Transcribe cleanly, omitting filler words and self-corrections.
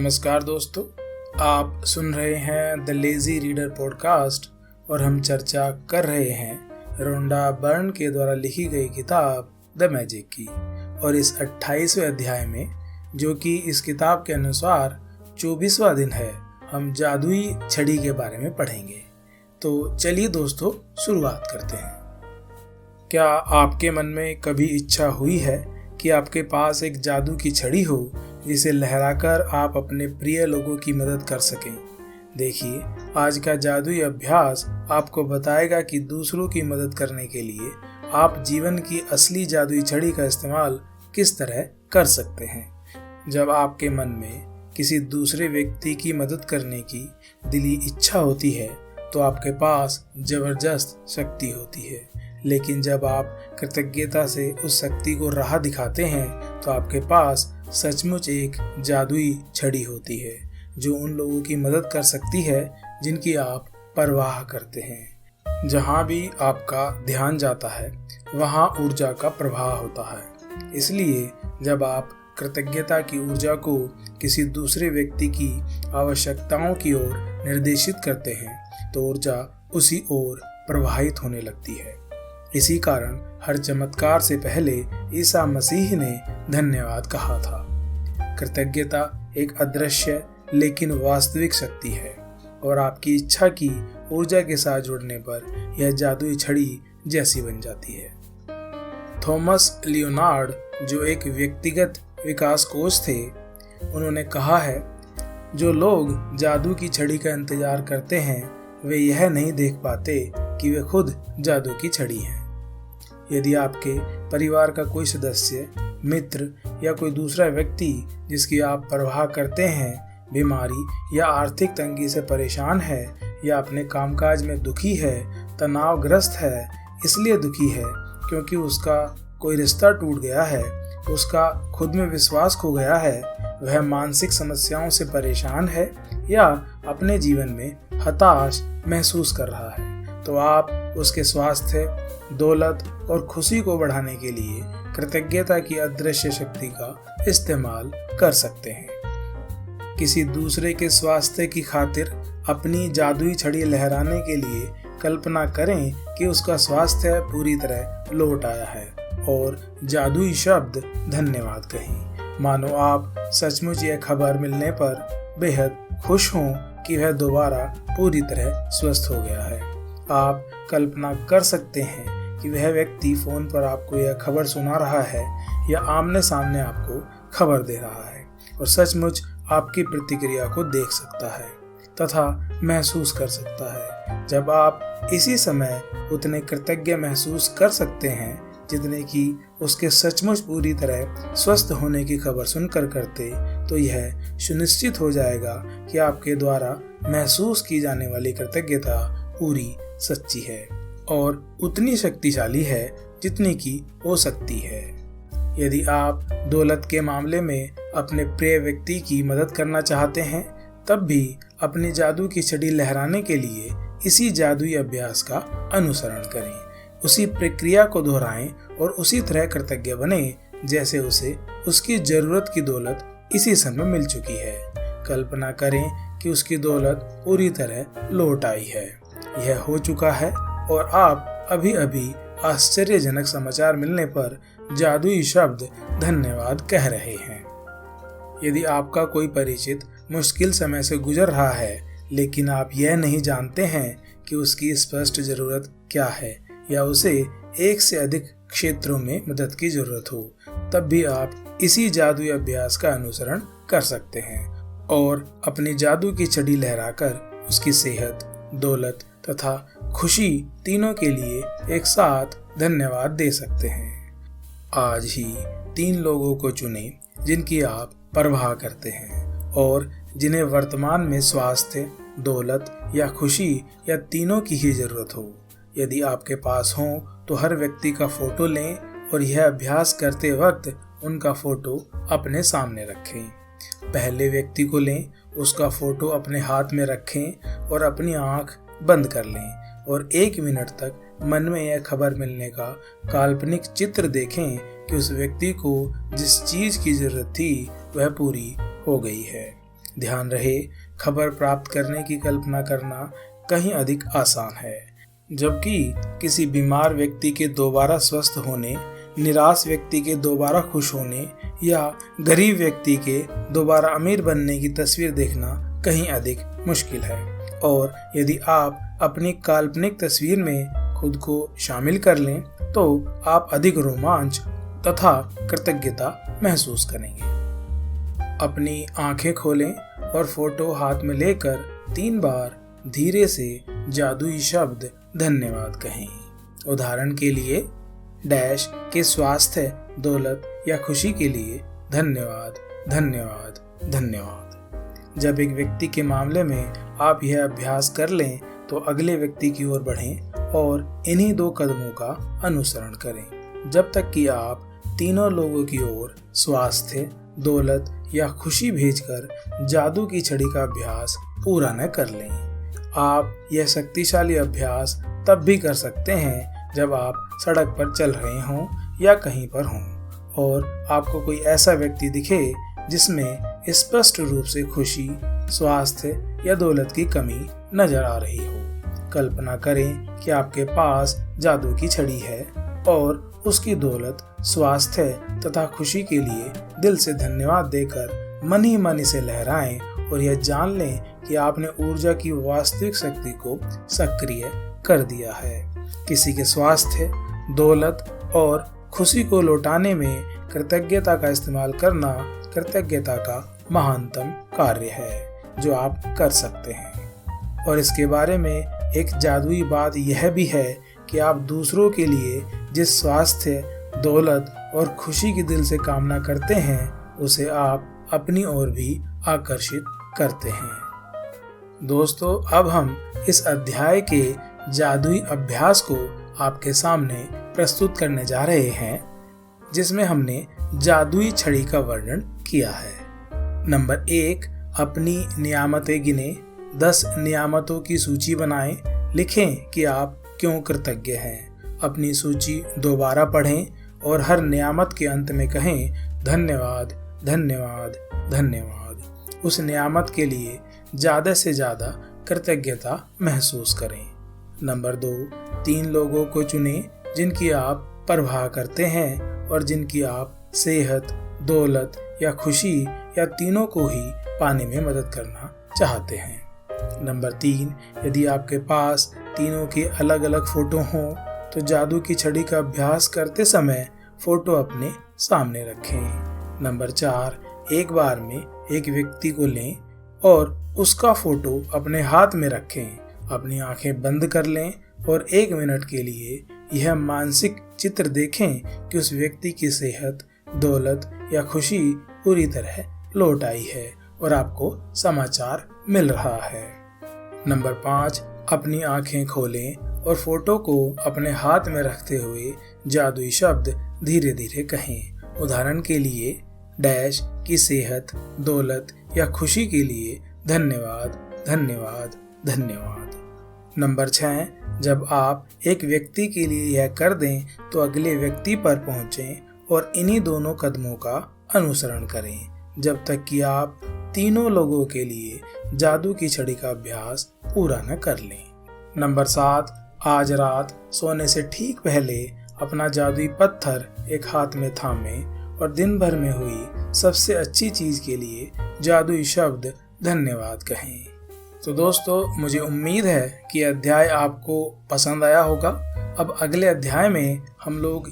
नमस्कार दोस्तों, आप सुन रहे हैं द लेजी रीडर पॉडकास्ट और हम चर्चा कर रहे हैं रोंडा बर्न के द्वारा लिखी गई किताब द मैजिक की। और इस 28वें अध्याय में, जो कि इस किताब के अनुसार 24वां दिन है, हम जादुई छड़ी के बारे में पढ़ेंगे। तो चलिए दोस्तों, शुरुआत करते हैं। क्या आपके मन में कभी इच्छा हुई है कि आपके पास एक जादू की छड़ी हो जिसे लहराकर आप अपने प्रिय लोगों की मदद कर सकें? देखिए, आज का जादुई अभ्यास आपको बताएगा कि दूसरों की मदद करने के लिए आप जीवन की असली जादुई छड़ी का इस्तेमाल किस तरह कर सकते हैं। जब आपके मन में किसी दूसरे व्यक्ति की मदद करने की दिली इच्छा होती है तो आपके पास जबरदस्त शक्ति होती है, लेकिन जब आप कृतज्ञता से उस शक्ति को राह दिखाते हैं तो आपके पास सचमुच एक जादुई छड़ी होती है जो उन लोगों की मदद कर सकती है जिनकी आप परवाह करते हैं। जहाँ भी आपका ध्यान जाता है वहाँ ऊर्जा का प्रवाह होता है। इसलिए जब आप कृतज्ञता की ऊर्जा को किसी दूसरे व्यक्ति की आवश्यकताओं की ओर निर्देशित करते हैं तो ऊर्जा उसी ओर प्रवाहित होने लगती है। इसी कारण हर चमत्कार से पहले ईसा मसीह ने धन्यवाद कहा था। कृतज्ञता एक अदृश्य लेकिन वास्तविक शक्ति है और आपकी इच्छा की ऊर्जा के साथ जुड़ने पर यह जादुई छड़ी जैसी बन जाती है। थॉमस लियोनार्ड, जो एक व्यक्तिगत विकास कोच थे, उन्होंने कहा है, जो लोग जादू की छड़ी का इंतजार करते हैं वे यह नहीं देख पाते कि वे खुद जादू की छड़ी हैं। यदि आपके परिवार का कोई सदस्य, मित्र या कोई दूसरा व्यक्ति जिसकी आप परवाह करते हैं बीमारी या आर्थिक तंगी से परेशान है या अपने कामकाज में दुखी है, तनावग्रस्त है, इसलिए दुखी है क्योंकि उसका कोई रिश्ता टूट गया है, उसका खुद में विश्वास खो गया है, वह मानसिक समस्याओं से परेशान है या अपने जीवन में हताश महसूस कर रहा है, तो आप उसके स्वास्थ्य, दौलत और खुशी को बढ़ाने के लिए कृतज्ञता की अदृश्य शक्ति का इस्तेमाल कर सकते हैं। किसी दूसरे के स्वास्थ्य की खातिर अपनी जादुई छड़ी लहराने के लिए कल्पना करें कि उसका स्वास्थ्य पूरी तरह लौट आया है और जादुई शब्द धन्यवाद कहें, मानो आप सचमुच यह खबर मिलने पर बेहद खुश हों कि वह दोबारा पूरी तरह स्वस्थ हो गया है। आप कल्पना कर सकते हैं कि वह व्यक्ति फोन पर आपको यह खबर सुना रहा है या आमने सामने आपको खबर दे रहा है और सचमुच आपकी प्रतिक्रिया को देख सकता है तथा महसूस कर सकता है। जब आप इसी समय उतने कृतज्ञ महसूस कर सकते हैं जितने कि उसके सचमुच पूरी तरह स्वस्थ होने की खबर सुनकर करते, तो यह सुनिश्चित हो जाएगा कि आपके द्वारा महसूस की जाने वाली कृतज्ञता पूरी सच्ची है और उतनी शक्तिशाली है जितनी की हो सकती है। यदि आप दौलत के मामले में अपने प्रिय व्यक्ति की मदद करना चाहते हैं, तब भी अपनी जादू की छड़ी लहराने के लिए इसी जादुई अभ्यास का अनुसरण करें। उसी प्रक्रिया को दोहराएं और उसी तरह कृतज्ञ बने जैसे उसे उसकी जरूरत की दौलत इसी समय मिल चुकी है। कल्पना करें कि उसकी दौलत पूरी तरह लौट आई है। यह हो चुका है और आप अभी अभी आश्चर्यजनक समाचार मिलने पर जादुई शब्द धन्यवाद कह रहे हैं। यदि आपका कोई परिचित मुश्किल समय से गुजर रहा है लेकिन आप यह नहीं जानते हैं कि उसकी स्पष्ट जरूरत क्या है या उसे एक से अधिक क्षेत्रों में मदद की जरूरत हो, तब भी आप इसी जादुई अभ्यास का अनुसरण कर सकते हैं और अपनी जादू की छड़ी लहराकर उसकी सेहत, दौलत तथा खुशी तीनों के लिए एक साथ धन्यवाद दे सकते हैं। आज ही 3 लोगों को चुनें जिनकी आप परवाह करते हैं और जिन्हें वर्तमान में स्वास्थ्य, दौलत या खुशी या तीनों की ही जरूरत हो। यदि आपके पास हो तो हर व्यक्ति का फोटो लें और यह अभ्यास करते वक्त उनका फोटो अपने सामने रखें। पहले व्यक्ति को लें, उसका फोटो अपने हाथ में रखें और अपनी आंख बंद कर लें और 1 मिनट तक मन में यह खबर मिलने का काल्पनिक चित्र देखें कि उस व्यक्ति को जिस चीज की जरूरत थी वह पूरी हो गई है। ध्यान रहे, खबर प्राप्त करने की कल्पना करना कहीं अधिक आसान है, जबकि किसी बीमार व्यक्ति के दोबारा स्वस्थ होने, निराश व्यक्ति के दोबारा खुश होने या गरीब व्यक्ति के दोबारा अमीर बनने की तस्वीर देखना कहीं अधिक मुश्किल है। और यदि आप अपनी काल्पनिक तस्वीर में खुद को शामिल कर लें तो आप अधिक रोमांच तथा कृतज्ञता महसूस करेंगे। अपनी आंखें खोलें और फोटो हाथ में लेकर 3 बार धीरे से जादुई शब्द धन्यवाद कहें। उदाहरण के लिए डैश के स्वास्थ्य, दौलत या खुशी के लिए धन्यवाद, धन्यवाद, धन्यवाद। जब एक व्यक्ति के मामले में आप यह अभ्यास कर लें तो अगले व्यक्ति की ओर बढ़ें और इन्हीं 2 कदमों का अनुसरण करें जब तक कि आप तीनों लोगों की ओर स्वास्थ्य, दौलत या खुशी भेजकर जादू की छड़ी का अभ्यास पूरा न कर लें। आप यह शक्तिशाली अभ्यास तब भी कर सकते हैं जब आप सड़क पर चल रहे हों या कहीं पर हों और आपको कोई ऐसा व्यक्ति दिखे जिसमें स्पष्ट रूप से खुशी, स्वास्थ्य या दौलत की कमी नजर आ रही हो। कल्पना करें कि आपके पास जादू की छड़ी है और उसकी दौलत, स्वास्थ्य तथा खुशी के लिए दिल से धन्यवाद देकर मन ही मन इसे लहराएं और यह जान लें कि आपने ऊर्जा की वास्तविक शक्ति को सक्रिय कर दिया है। किसी के स्वास्थ्य, दौलत और खुशी को लौटाने में कृतज्ञता का इस्तेमाल करना कृतज्ञता का महानतम कार्य है जो आप कर सकते हैं। और इसके बारे में एक जादुई बात यह भी है कि आप दूसरों के लिए जिस स्वास्थ्य, दौलत और खुशी की दिल से कामना करते हैं उसे आप अपनी ओर भी आकर्षित करते हैं। दोस्तों, अब हम इस अध्याय के जादुई अभ्यास को आपके सामने प्रस्तुत करने जा रहे हैं जिसमें हमने जादुई छड़ी का वर्णन किया है। नंबर 1, अपनी नियामतें गिने। 10 नियामतों की सूची बनाएं। लिखें कि आप क्यों कृतज्ञ हैं। अपनी सूची दोबारा पढ़ें और हर नियामत के अंत में कहें धन्यवाद, धन्यवाद, धन्यवाद। उस नियामत के लिए ज़्यादा से ज़्यादा कृतज्ञता महसूस करें। नंबर 2, 3 लोगों को चुनें जिनकी आप परवाह करते हैं और जिनकी आप सेहत, दौलत या खुशी या तीनों को ही पाने में मदद करना चाहते हैं। नंबर 3, यदि आपके पास तीनों के अलग अलग फोटो हों तो जादू की छड़ी का अभ्यास करते समय फोटो अपने सामने रखें। नंबर 4, एक बार में एक व्यक्ति को लें और उसका फोटो अपने हाथ में रखें। अपनी आंखें बंद कर लें और 1 मिनट के लिए यह मानसिक चित्र देखें कि उस व्यक्ति की सेहत, दौलत या खुशी पूरी तरह लौट आई है और आपको समाचार मिल रहा है। नंबर 5, अपनी आंखें खोलें और फोटो को अपने हाथ में रखते हुए जादुई शब्द धीरे धीरे कहें। उदाहरण के लिए डैश की सेहत, दौलत या खुशी के लिए धन्यवाद, धन्यवाद, धन्यवाद। नंबर 6, जब आप एक व्यक्ति के लिए यह कर दें तो अगले व्यक्ति पर पहुंचें और इन्हीं दोनों कदमों का अनुसरण करें जब तक कि आप तीनों लोगों के लिए जादू की छड़ी का अभ्यास पूरा न कर लें। नंबर 7, आज रात सोने से ठीक पहले अपना जादुई पत्थर एक हाथ में थामें और दिन भर में हुई सबसे अच्छी चीज के लिए जादुई शब्द धन्यवाद कहें। तो दोस्तों, मुझे उम्मीद है कि अध्याय आपको पसंद आया होगा। अब अगले अध्याय में हम लोग